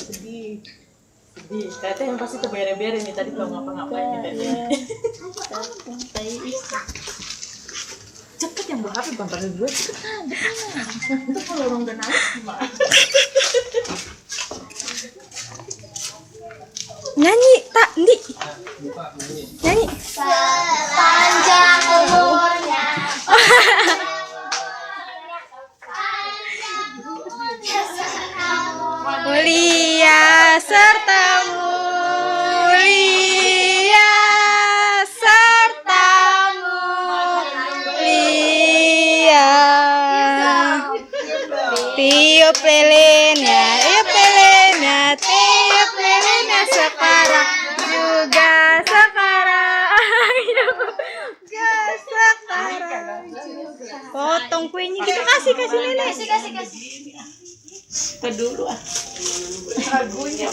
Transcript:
sedih. Katanya yang pasti terbere-bere nih tadi belum ngapa-ngapain nih tadi. Cepet yang bawa HP bang, pada gue cepet ada. Itu kalau orang udah nangis gimana? Nyanyi tak Ndi. Nyanyi. Panjang umurnya. Mulia serta mulia serta mulia. Tiup lilinnya, tiup lilinnya, tiup lilinnya sekarang juga sekarang juga sekarang. Potong kuenya gitu, kasih nenek. Kasih. Kedulu lagunya.